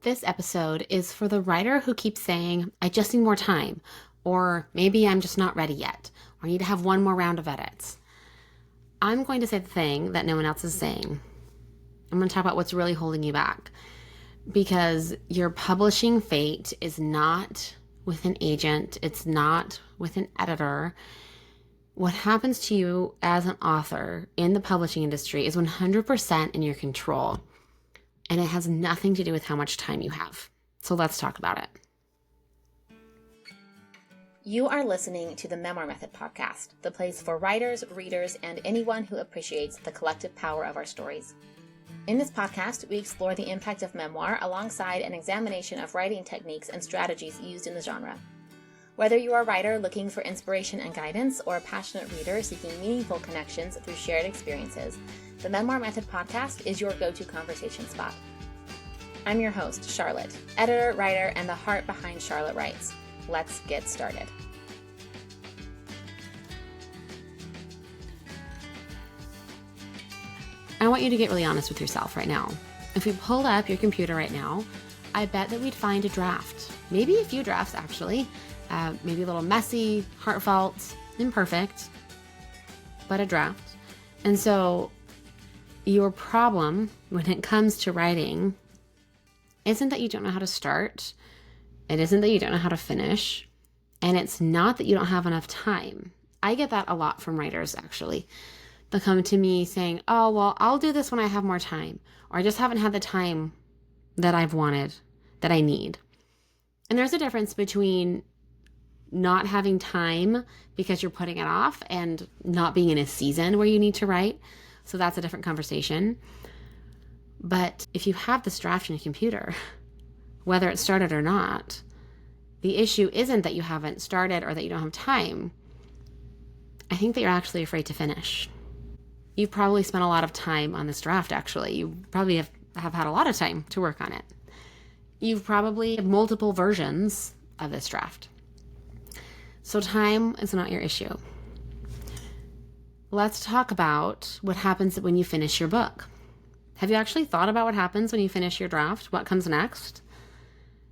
This episode is for the writer who keeps saying, I just need more time, or maybe I'm just not ready yet, or I need to have one more round of edits. I'm going to say the thing that no one else is saying. I'm going to talk about what's really holding you back, because your publishing fate is not with an agent. It's not with an editor. What happens to you as an author in the publishing industry is 100% in your control. And it has nothing to do with how much time you have. So let's talk about it. You are listening to the Memoir Method podcast, the place for writers, readers, and anyone who appreciates the collective power of our stories. In this podcast, we explore the impact of memoir alongside an examination of writing techniques and strategies used in the genre. Whether you are a writer looking for inspiration and guidance or a passionate reader seeking meaningful connections through shared experiences, the Memoir Method podcast is your go-to conversation spot. I'm your host, Charlotte, editor, writer, and the heart behind Charlotte Writes. Let's get started. I want you to get really honest with yourself right now. If we pulled up your computer right now, I bet that we'd find a draft. Maybe a few drafts, actually. Maybe a little messy, heartfelt, imperfect, but a draft. And so your problem when it comes to writing isn't that you don't know how to start. It isn't that you don't know how to finish. And it's not that you don't have enough time. I get that a lot from writers, actually. They'll come to me saying, oh, well, I'll do this when I have more time. Or I just haven't had the time that I've wanted, that I need. And there's a difference between not having time because you're putting it off and not being in a season where you need to write. So that's a different conversation. But if you have this draft in your computer, whether it started or not, the issue isn't that you haven't started or that you don't have time. I think that you're actually afraid to finish. You've probably spent a lot of time on this draft, actually. You probably have had a lot of time to work on it. You've probably have multiple versions of this draft. So time is not your issue. Let's talk about what happens when you finish your book. Have you actually thought about what happens when you finish your draft? What comes next?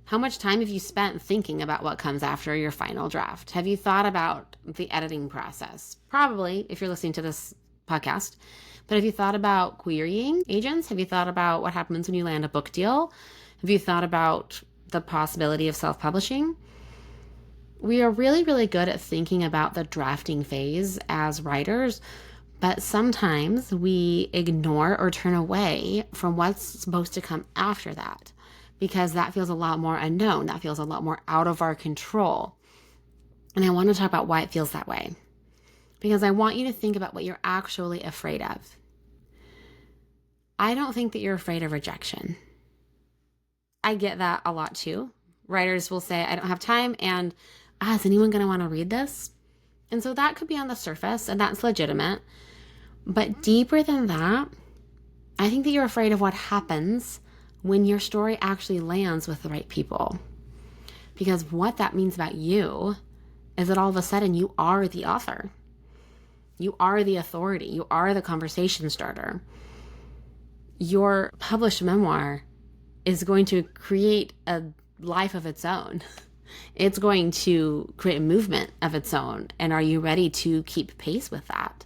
How much time have you spent thinking about what comes after your final draft? Have you thought about the editing process? Probably, if you're listening to this podcast. But have you thought about querying agents? Have you thought about what happens when you land a book deal? Have you thought about the possibility of self-publishing? We are really, really good at thinking about the drafting phase as writers, but sometimes we ignore or turn away from what's supposed to come after that because that feels a lot more unknown. That feels a lot more out of our control. And I want to talk about why it feels that way, because I want you to think about what you're actually afraid of. I don't think that you're afraid of rejection. I get that a lot too. Writers will say, I don't have time, and is anyone going to want to read this? And so that could be on the surface, and that's legitimate. But deeper than that, I think that you're afraid of what happens when your story actually lands with the right people. Because what that means about you is that all of a sudden you are the author. You are the authority. You are the conversation starter. Your published memoir is going to create a life of its own. It's going to create a movement of its own. And are you ready to keep pace with that?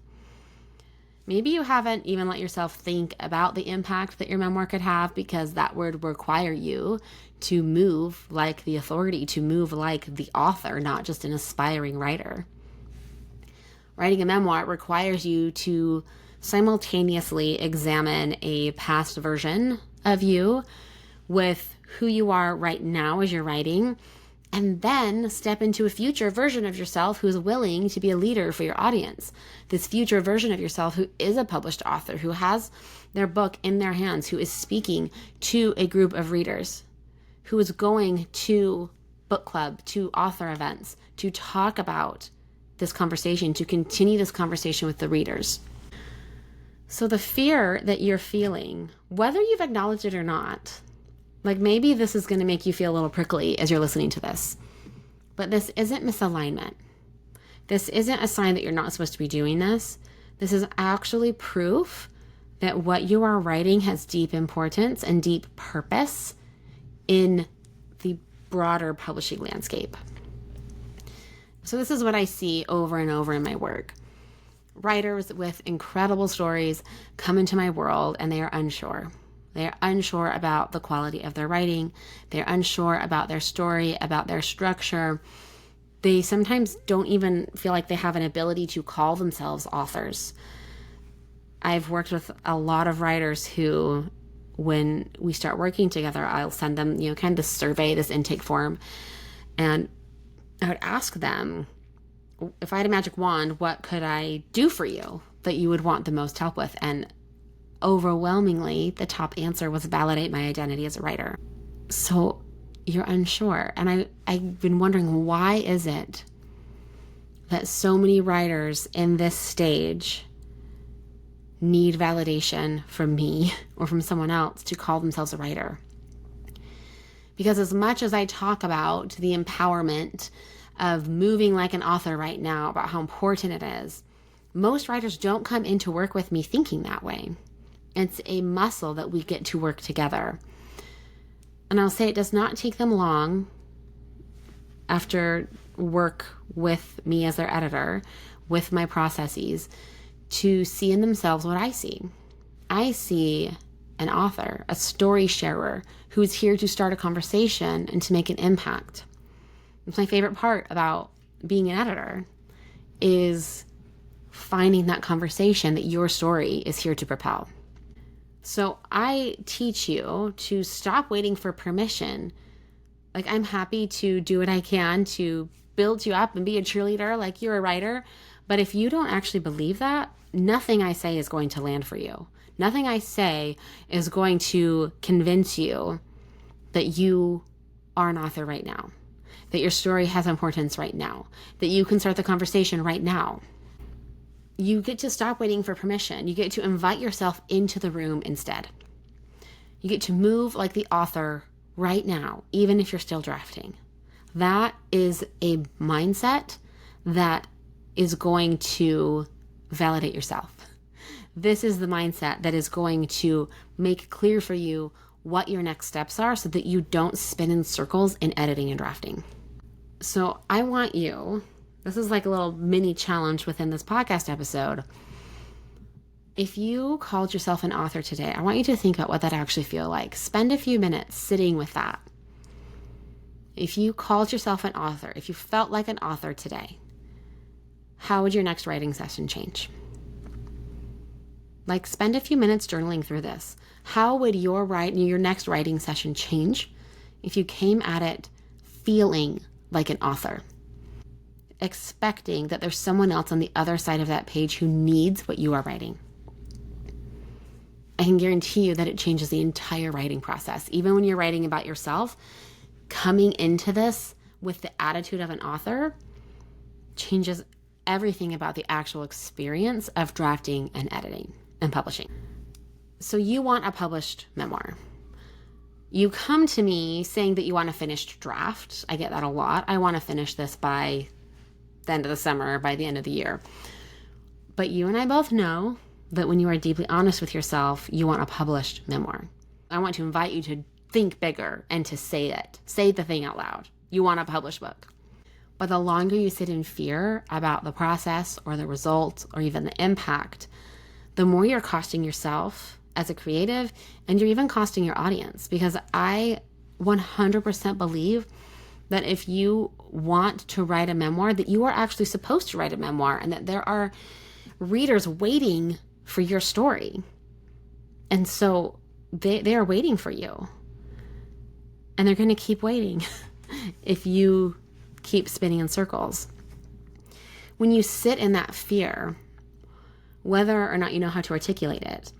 Maybe you haven't even let yourself think about the impact that your memoir could have, because that would require you to move like the authority, to move like the author, not just an aspiring writer. Writing a memoir requires you to simultaneously examine a past version of you with who you are right now as you're writing, and then step into a future version of yourself who's willing to be a leader for your audience. This future version of yourself who is a published author, who has their book in their hands, who is speaking to a group of readers, who is going to book club, to author events, to talk about this conversation, to continue this conversation with the readers. So the fear that you're feeling, whether you've acknowledged it or not, like maybe this is going to make you feel a little prickly as you're listening to this, but this isn't misalignment. This isn't a sign that you're not supposed to be doing this. This is actually proof that what you are writing has deep importance and deep purpose in the broader publishing landscape. So this is what I see over and over in my work. Writers with incredible stories come into my world and they are unsure. They are unsure about the quality of their writing. They're unsure about their story, about their structure. They sometimes don't even feel like they have an ability to call themselves authors. I've worked with a lot of writers who, when we start working together, I'll send them, kind of this survey, this intake form, and I would ask them, if I had a magic wand, what could I do for you that you would want the most help with? And overwhelmingly, the top answer was validate my identity as a writer. So you're unsure. And I've been wondering, why is it that so many writers in this stage need validation from me or from someone else to call themselves a writer? Because as much as I talk about the empowerment of moving like an author right now, about how important it is, most writers don't come into work with me thinking that way. It's a muscle that we get to work together. And I'll say it does not take them long after work with me as their editor, with my processes, to see in themselves what I see. I see an author, a story sharer, who's here to start a conversation and to make an impact. It's my favorite part about being an editor, is finding that conversation that your story is here to propel. So I teach you to stop waiting for permission. Like, I'm happy to do what I can to build you up and be a cheerleader, like you're a writer. But if you don't actually believe that, nothing I say is going to land for you. Nothing I say is going to convince you that you are an author right now, that your story has importance right now, that you can start the conversation right now. You get to stop waiting for permission. You get to invite yourself into the room instead. You get to move like the author right now, even if you're still drafting. That is a mindset that is going to validate yourself. This is the mindset that is going to make clear for you what your next steps are so that you don't spin in circles in editing and drafting. So I want you, this is like a little mini challenge within this podcast episode. If you called yourself an author today, I want you to think about what that actually feels like. Spend a few minutes sitting with that. If you called yourself an author, if you felt like an author today, how would your next writing session change? Like, spend a few minutes journaling through this. How would your next writing session change if you came at it feeling like an author, expecting that there's someone else on the other side of that page who needs what you are writing? I can guarantee you that it changes the entire writing process. Even when you're writing about yourself, coming into this with the attitude of an author changes everything about the actual experience of drafting and editing and publishing. So you want a published memoir. You come to me saying that you want a finished draft. I get that a lot. I want to finish this by the end of the summer, by the end of the year. But you and I both know that when you are deeply honest with yourself, you want a published memoir. I want to invite you to think bigger and to say it. Say the thing out loud. You want a published book. But the longer you sit in fear about the process or the result or even the impact, the more you're costing yourself as a creative, and you're even costing your audience. Because I 100% believe that if you want to write a memoir, that you are actually supposed to write a memoir, and that there are readers waiting for your story. And so they are waiting for you. And they're going to keep waiting if you keep spinning in circles. When you sit in that fear, whether or not you know how to articulate it,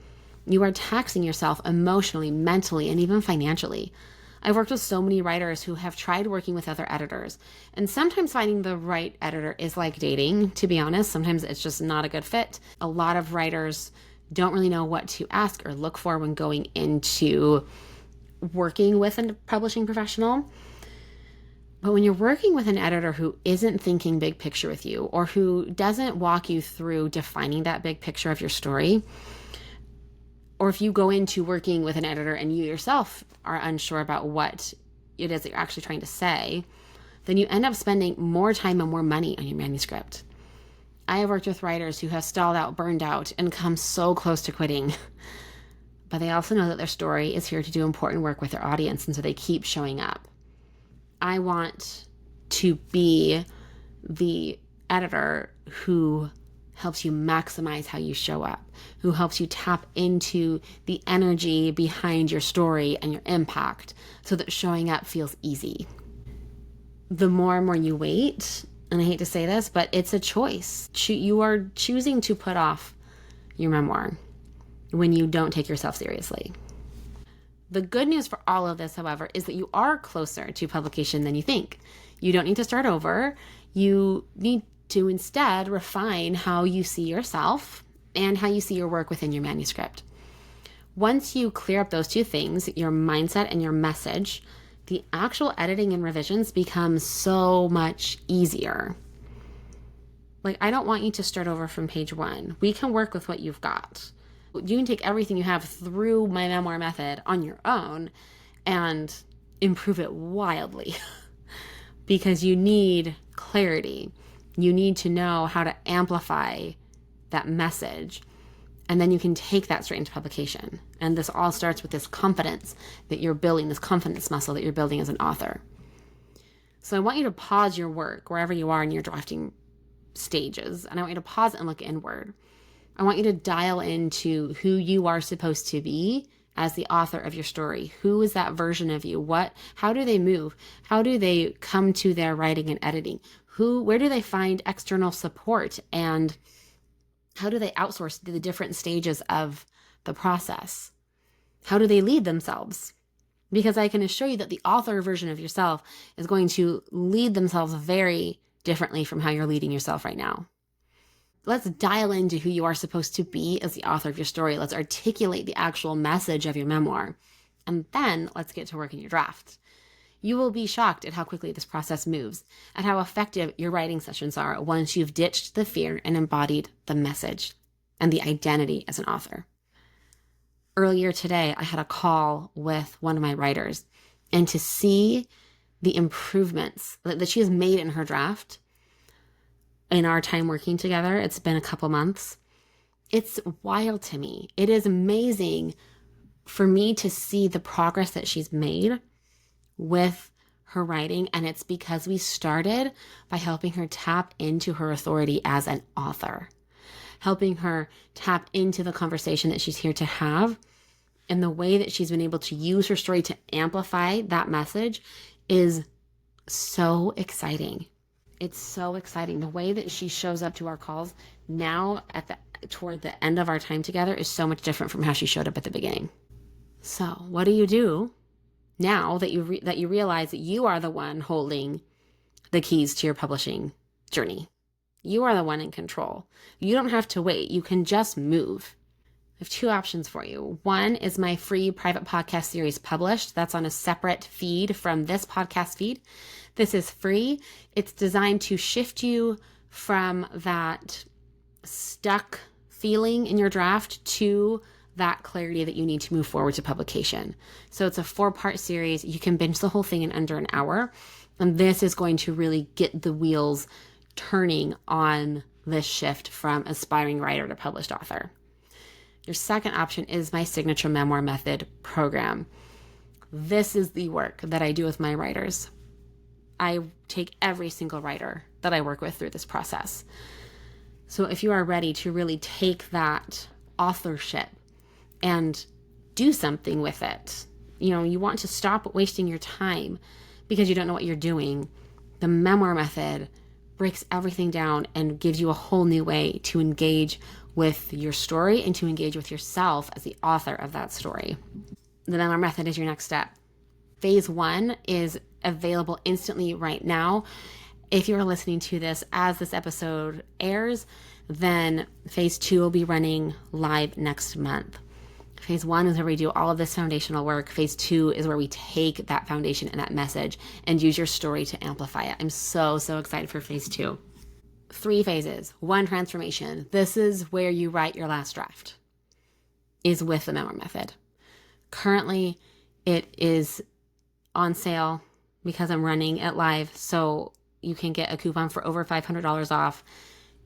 you are taxing yourself emotionally, mentally, and even financially. I've worked with so many writers who have tried working with other editors, and sometimes finding the right editor is like dating, to be honest. Sometimes it's just not a good fit. A lot of writers don't really know what to ask or look for when going into working with a publishing professional. But when you're working with an editor who isn't thinking big picture with you, or who doesn't walk you through defining that big picture of your story, or if you go into working with an editor and you yourself are unsure about what it is that you're actually trying to say, then you end up spending more time and more money on your manuscript. I have worked with writers who have stalled out, burned out, and come so close to quitting. But they also know that their story is here to do important work with their audience, and so they keep showing up. I want to be the editor who helps you maximize how you show up, who helps you tap into the energy behind your story and your impact so that showing up feels easy. The more and more you wait, and I hate to say this, but it's a choice. You are choosing to put off your memoir when you don't take yourself seriously. The good news for all of this, however, is that you are closer to publication than you think. You don't need to start over. You need to instead refine how you see yourself and how you see your work within your manuscript. Once you clear up those two things, your mindset and your message, the actual editing and revisions become so much easier. Like, I don't want you to start over from page 1. We can work with what you've got. You can take everything you have through my memoir method on your own and improve it wildly because you need clarity. You need to know how to amplify that message. And then you can take that straight into publication. And this all starts with this confidence that you're building, this confidence muscle that you're building as an author. So I want you to pause your work wherever you are in your drafting stages. And I want you to pause and look inward. I want you to dial into who you are supposed to be as the author of your story. Who is that version of you? How do they move? How do they come to their writing and editing? Where do they find external support? And how do they outsource the different stages of the process? How do they lead themselves? Because I can assure you that the author version of yourself is going to lead themselves very differently from how you're leading yourself right now. Let's dial into who you are supposed to be as the author of your story. Let's articulate the actual message of your memoir. And then let's get to work in your draft. You will be shocked at how quickly this process moves, at how effective your writing sessions are once you've ditched the fear and embodied the message and the identity as an author. Earlier today, I had a call with one of my writers, and to see the improvements that she has made in her draft in our time working together, it's been a couple months, it's wild to me. It is amazing for me to see the progress that she's made with her writing, and it's because we started by helping her tap into her authority as an author, helping her tap into the conversation that she's here to have, and the way that she's been able to use her story to amplify that message is so exciting. It's so exciting. The way that she shows up to our calls now toward the end of our time together is so much different from how she showed up at the beginning. So what do you do now that you realize that you are the one holding the keys to your publishing journey? You are the one in control. You don't have to wait. You can just move. I have two options for you. One is my free private podcast series published. That's on a separate feed from this podcast feed. This is free. It's designed to shift you from that stuck feeling in your draft to that clarity that you need to move forward to publication. So it's a 4-part series. You can binge the whole thing in under an hour. And this is going to really get the wheels turning on this shift from aspiring writer to published author. Your second option is my signature memoir method program. This is the work that I do with my writers. I take every single writer that I work with through this process. So if you are ready to really take that authorship and do something with it, you want to stop wasting your time because you don't know what you're doing, the memoir method breaks everything down and gives you a whole new way to engage with your story and to engage with yourself as the author of that story. The memoir method is your next step. Phase 1 is available instantly right now. If you're listening to this as this episode airs, then phase 2 will be running live next month. Phase 1 is where we do all of this foundational work. Phase 2 is where we take that foundation and that message and use your story to amplify it. I'm so excited for phase 2. 3 phases, 1 transformation. This is where you write your last draft, is with the memoir method. Currently, it is on sale because I'm running it live. So you can get a coupon for over $500 off.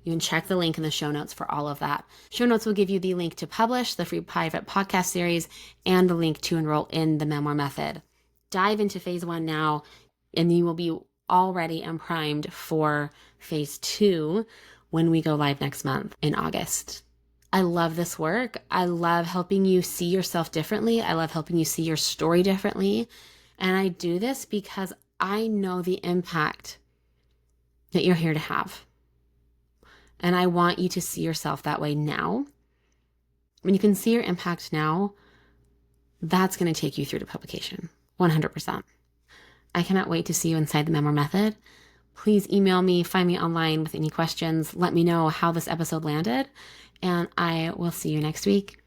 You can check the link in the show notes for all of that. Show notes will give you the link to publish the free private podcast series and the link to enroll in the Memoir Method. Dive into phase 1 now, and you will be all ready and primed for phase 2 when we go live next month in August. I love this work. I love helping you see yourself differently. I love helping you see your story differently. And I do this because I know the impact that you're here to have. And I want you to see yourself that way now. When you can see your impact now, that's going to take you through to publication, 100%. I cannot wait to see you inside the Memoir Method. Please email me, find me online with any questions. Let me know how this episode landed, and I will see you next week.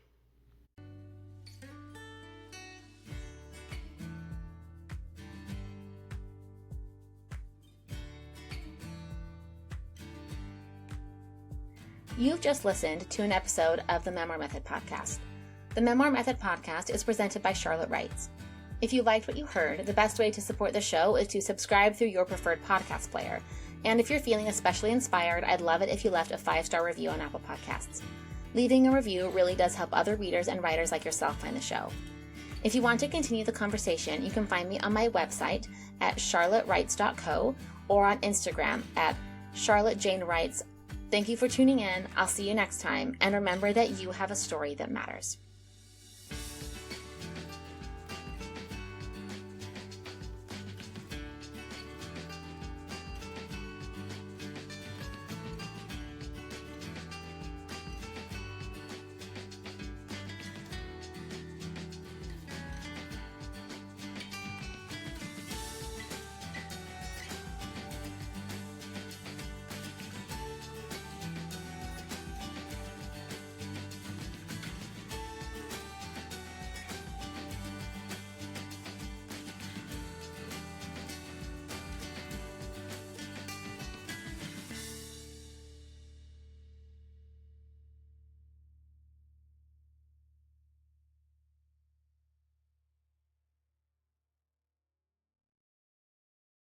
You've just listened to an episode of the Memoir Method podcast. The Memoir Method podcast is presented by Charlotte Wrights. If you liked what you heard, the best way to support the show is to subscribe through your preferred podcast player. And if you're feeling especially inspired, I'd love it if you left a 5-star review on Apple Podcasts. Leaving a review really does help other readers and writers like yourself find the show. If you want to continue the conversation, you can find me on my website at charlottewrights.co or on Instagram at charlottejanewrights. Thank you for tuning in. I'll see you next time. And remember that you have a story that matters.